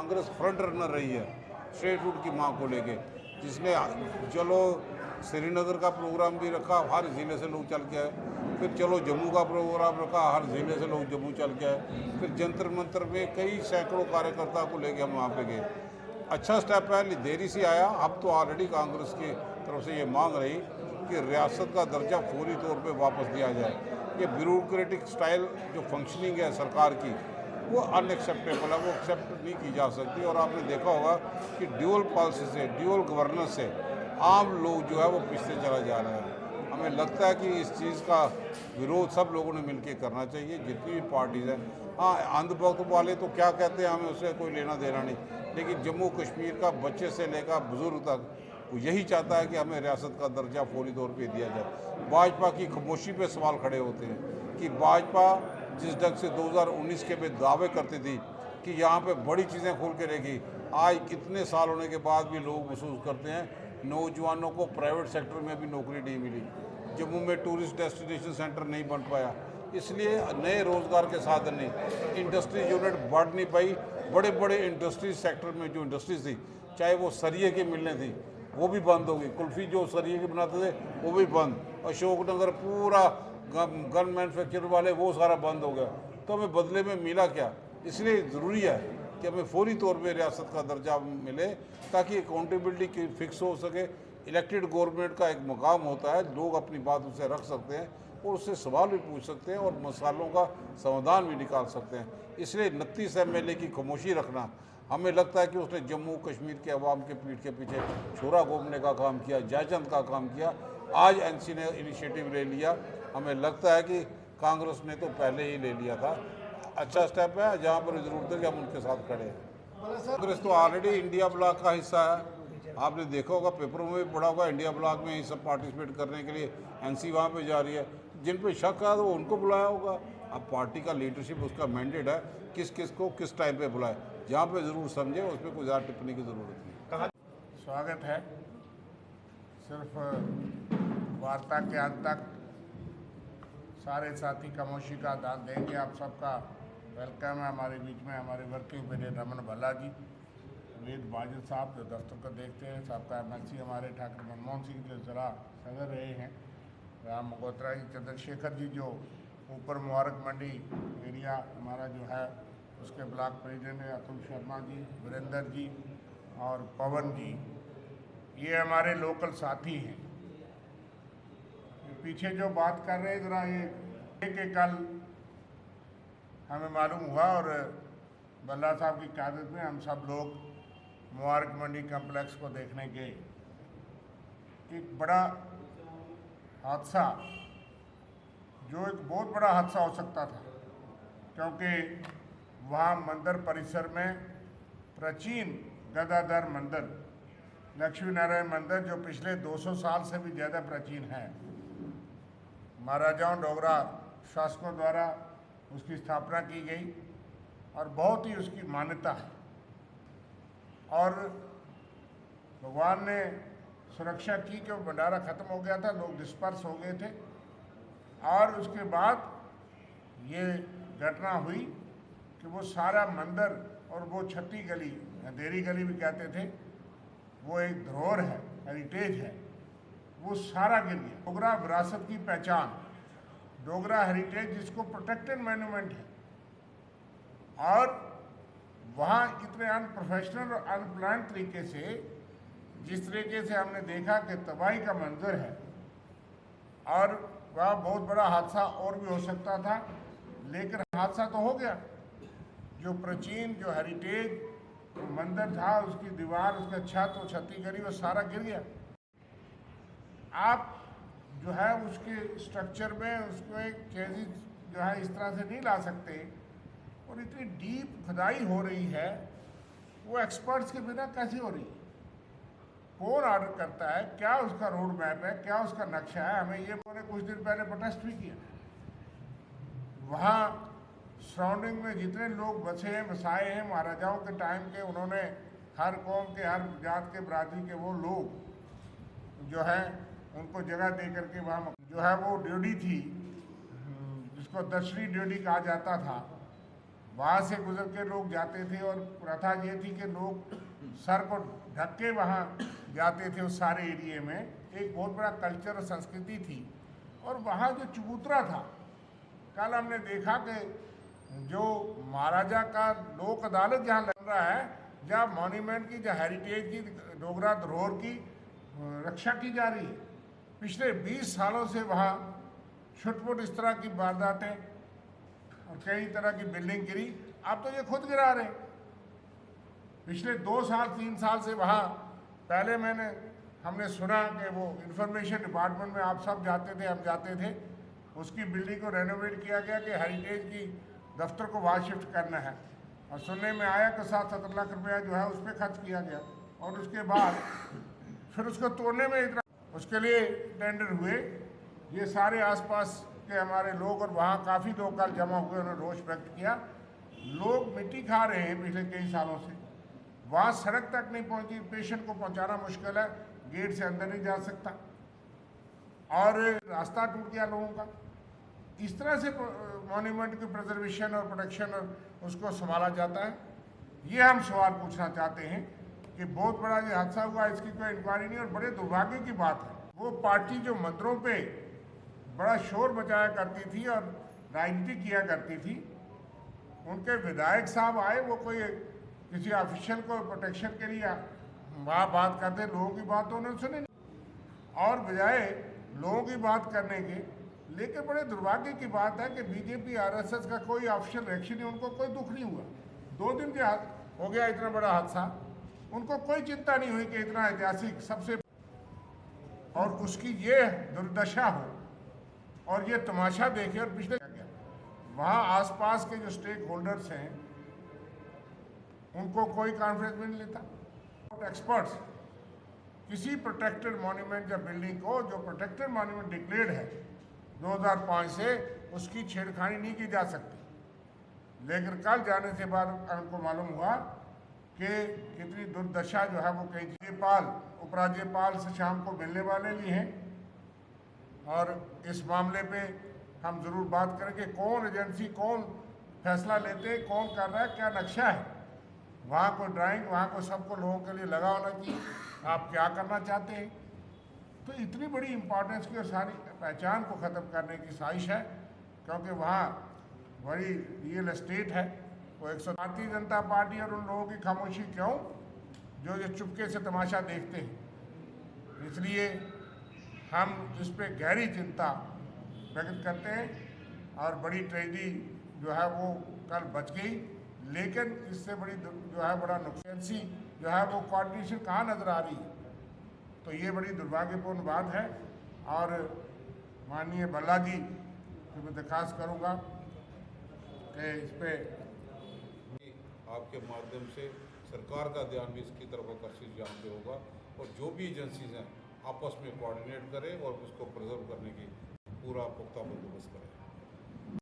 Congress front runner रही है state root की मांग को लेके, जिसने चलो श्रीनगर का प्रोग्राम भी रखा, हर ज़िले से लोग चल के आए, फिर चलो जम्मू का प्रोग्राम रखा, हर ज़िले से लोग जम्मू चल के आए, फिर जंतर मंतर में कई सैकड़ों कार्यकर्ता को लेके हम वहाँ पे गए। अच्छा स्टेप है, देरी से आया। अब तो ऑलरेडी कांग्रेस की तरफ से ये मांग रही कि रियासत का दर्जा फौरी तौर पे वापस दिया जाए। ये ब्यूरोक्रेटिक स्टाइल जो फंक्शनिंग है सरकार की, वो अनएक्सेप्टेबल है, वो एक्सेप्ट नहीं की जा सकती। और आपने देखा होगा कि ड्यूअल पॉलिसी से, ड्यूअल गवर्नेंस से आम लोग जो है वो पिछले चला जा रहा है। हमें लगता है कि इस चीज़ का विरोध सब लोगों ने मिलकर करना चाहिए, जितनी भी पार्टीज़ हैं। हाँ, अंधभक्त वाले तो क्या कहते हैं, हमें उससे कोई लेना देना नहीं, लेकिन जम्मू कश्मीर का बच्चे से लेकर बुजुर्ग तक वो यही चाहता है कि हमें रियासत का दर्जा फौरी तौर पे दिया जाए। भाजपा की खामोशी पे सवाल खड़े होते हैं कि भाजपा जिस ढंग से 2019 के में दावे करती थी कि यहाँ पे बड़ी चीज़ें खोल के रहेगी, आज कितने साल होने के बाद भी लोग महसूस करते हैं नौजवानों को प्राइवेट सेक्टर में भी नौकरी नहीं मिली, जम्मू में टूरिस्ट डेस्टिनेशन सेंटर नहीं बन पाया, इसलिए नए रोज़गार के साधन नहीं, इंडस्ट्री यूनिट बढ़ नहीं पाई। बड़े बड़े इंडस्ट्रीज सेक्टर में जो इंडस्ट्रीज थी, चाहे वो सरिये की मिलने थी, वो भी बंद हो गई। कुल्फ़ी जो सरिये की बनाते थे वो भी बंद। अशोकनगर पूरा गन मैन्युफैक्चर वाले वो सारा बंद हो गया। तो हमें बदले में मिला क्या? इसलिए ज़रूरी है कि हमें फौरी तौर पे रियासत का दर्जा मिले, ताकि अकाउंटेबिलिटी फिक्स हो सके। इलेक्टेड गवर्नमेंट का एक मकाम होता है, लोग अपनी बात उससे रख सकते हैं और उससे सवाल भी पूछ सकते हैं और मसालों का समाधान भी निकाल सकते हैं। इसलिए 29 MLA की खामोशी रखना, हमें लगता है कि उसने जम्मू कश्मीर के अवाम के पीठ के पीछे छोरा घोंपने का काम किया, जयचंद का काम किया। आज NC ने इनिशिएटिव ले लिया, हमें लगता है कि कांग्रेस ने तो पहले ही ले लिया था। अच्छा स्टेप है, जहाँ पर ज़रूरत है कि हम उनके साथ खड़े हैं। कांग्रेस तो ऑलरेडी इंडिया ब्लॉक का हिस्सा है। आपने देखा होगा, पेपरों में भी पढ़ा होगा, इंडिया ब्लॉक में ही सब पार्टिसिपेट करने के लिए NC वहाँ पे जा रही है। जिन पे शक है तो उनको बुलाया होगा। अब पार्टी का लीडरशिप, उसका मैंडेट है किस किस को किस टाइम पे बुलाए, जहाँ पे ज़रूर समझे, उस पर कोई ज़्यादा टिप्पणी की ज़रूरत नहीं। स्वागत है। सिर्फ वार्ता के अंत तक सारे साथी खामोशी का दान देंगे। आप सबका वेलकम है हमारे बीच में। हमारे वर्किंग प्रेसिडेंट रमन भल्ला जी, वेद बाजल साहब जो दफ्तर को देखते हैं, सबका MLC हमारे ठाकुर मनमोहन सिंह जो ज़रा सदर रहे हैं, राम मगोत्रा जी, चंद्रशेखर जी जो ऊपर मुबारक मंडी एरिया हमारा जो है उसके ब्लॉक प्रेसिडेंट है, अतुल शर्मा जी, वीरेंद्र जी और पवन जी, ये हमारे लोकल साथी हैं। पीछे जो बात कर रहे हैं ज़रा ये कि कल हमें मालूम हुआ और भल्ला साहब की क़यादत में हम सब लोग मुबारक मंडी कम्प्लेक्स को देखने गए। एक बड़ा हादसा, जो एक बहुत बड़ा हादसा हो सकता था, क्योंकि वहाँ मंदिर परिसर में प्राचीन गदाधर मंदिर, लक्ष्मी नारायण मंदिर, जो पिछले 200 साल से भी ज़्यादा प्राचीन है, महाराजाओं डोगरा शासकों द्वारा उसकी स्थापना की गई और बहुत ही उसकी मान्यता है। और भगवान ने सुरक्षा की कि वो भंडारा ख़त्म हो गया था, लोग डिस्पर्स हो गए थे, और उसके बाद ये घटना हुई कि वो सारा मंदिर और वो छत्ती गली, अंधेरी गली भी कहते थे, वो एक धरोहर है, हेरिटेज है, वो सारा गिर गया। डोगरा विरासत की पहचान, डोगरा हेरिटेज जिसको प्रोटेक्टेड मॉन्यूमेंट है, और वहाँ इतने अनप्रोफेशनल और अनप्लान तरीके से, जिस तरीके से हमने देखा कि तबाही का मंजर है, और वह बहुत बड़ा हादसा और भी हो सकता था, लेकिन हादसा तो हो गया। जो प्राचीन जो हेरिटेज मंदिर था, उसकी दीवार, उसका छत और छत्ती गली, वो सारा गिर गया। आप जो है उसके स्ट्रक्चर में उसको एक चेंजेस जो है इस तरह से नहीं ला सकते, और इतनी डीप खुदाई हो रही है, वो एक्सपर्ट्स के बिना कैसे हो रही है? कौन ऑर्डर करता है? क्या उसका रोड मैप है? क्या उसका नक्शा है? हमें ये मैंने कुछ दिन पहले प्रोटेस्ट भी किया। वहाँ सराउंडिंग में जितने लोग बसे हैं, बसाए हैं महाराजाओं के टाइम के, उन्होंने हर कौम के, हर जात के, बरादरी के वो लोग जो है उनको जगह दे करके वहाँ जो है वो ड्यूटी थी, जिसको 10वीं ड्यूटी कहा जाता था, वहाँ से गुजर के लोग जाते थे और प्रथा ये थी कि लोग सर को ढक के वहाँ जाते थे। उस सारे एरिए में एक बहुत बड़ा कल्चर और संस्कृति थी। और वहाँ जो चबूतरा था, कल हमने देखा कि जो महाराजा का लोक अदालत जहाँ लग रहा है, जहाँ मॉन्यूमेंट की, जो हेरिटेज की, डोगरा धरोहर की रक्षा की जा रही है, पिछले 20 सालों से वहाँ छुटपुट इस तरह की वारदातें और कई तरह की बिल्डिंग गिरी। अब तो ये खुद गिरा रहे। पिछले 2 साल 3 साल से वहाँ, पहले हमने सुना कि वो इंफॉर्मेशन डिपार्टमेंट में आप सब जाते थे, हम जाते थे, उसकी बिल्डिंग को रेनोवेट किया गया कि हेरिटेज की दफ्तर को वहाँ शिफ्ट करना है। और सुनने में आया कि 7-7 लाख रुपया जो है उस पर खर्च किया गया। और उसके बाद फिर उसको तोड़ने में इतना, उसके लिए टेंडर हुए। ये सारे आसपास के हमारे लोग और वहाँ काफ़ी लोग कल जमा हुए, उन्होंने रोष व्यक्त किया। लोग मिट्टी खा रहे हैं पिछले कई सालों से। वहाँ सड़क तक नहीं पहुँची, पेशेंट को पहुँचाना मुश्किल है, गेट से अंदर नहीं जा सकता, और रास्ता टूट गया लोगों का। इस तरह से मॉन्यूमेंट की प्रिजर्वेशन और प्रोटेक्शन और उसको संभाला जाता है। ये हम सवाल पूछना चाहते हैं कि बहुत बड़ा जो हादसा हुआ, इसकी कोई इंक्वायरी नहीं। और बड़े दुर्भाग्य की बात है, वो पार्टी जो मंदिरों पे बड़ा शोर मचाया करती थी और राजनीति किया करती थी, उनके विधायक साहब आए, वो कोई किसी ऑफिशियल को प्रोटेक्शन के लिए वहाँ बात करते, लोगों की बात तो उन्होंने सुनी नहीं, और बजाय लोगों की बात करने के। लेकिन बड़े दुर्भाग्य की बात है कि बीजेपी आरएसएस का कोई ऑफिशियल रिएक्शन नहीं, उनको कोई दुख नहीं हुआ। 2 दिन के हो गया इतना बड़ा हादसा, उनको कोई चिंता नहीं हुई कि इतना ऐतिहासिक सबसे, और उसकी ये दुर्दशा हो और ये तमाशा देखे। और पिछले वहाँ आसपास के जो स्टेक होल्डर्स हैं उनको कोई कॉन्फ्रेंस में नहीं लेता। एक्सपर्ट्स किसी प्रोटेक्टेड मॉन्यूमेंट या बिल्डिंग को, जो प्रोटेक्टेड मॉन्यूमेंट डिक्लेयर्ड है 2005 से, उसकी छेड़खानी नहीं की जा सकती। लेकिन कल जाने से बाद हमको मालूम हुआ कि कितनी दुर्दशा जो है वो कई राज्यपाल, उपराज्यपाल से शाम को मिलने वाले भी हैं, और इस मामले पे हम ज़रूर बात करेंगे कौन एजेंसी, कौन फैसला लेते, कौन कर रहा है, क्या नक्शा है। वहाँ को ड्राइंग, वहाँ को सबको लोगों के लिए लगा होना चाहिए, आप क्या करना चाहते हैं। तो इतनी बड़ी इम्पोर्टेंस की और सारी पहचान को ख़त्म करने की साजिश है, क्योंकि वहाँ बड़ी रियल एस्टेट है। वो भारतीय जनता पार्टी और उन लोगों की खामोशी क्यों, जो ये चुपके से तमाशा देखते हैं। इसलिए हम इस पर गहरी चिंता व्यक्त करते हैं। और बड़ी ट्रेजेडी जो है वो कल बच गई, लेकिन इससे बड़ी जो है बड़ा नुकसान जो है वो कोऑर्डिनेशन कहाँ नज़र आ रही है। तो ये बड़ी दुर्भाग्यपूर्ण बात है। और माननीय भल्ला जी को मैं दरख्वास्त करूँगा कि इस पर आपके माध्यम से सरकार का ध्यान भी इसकी तरफ आकर्षित यहाँ पे होगा, और जो भी एजेंसीज हैं आपस में कोऑर्डिनेट करें और उसको प्रिजर्व करने की पूरा पुख्ता बंदोबस्त करें।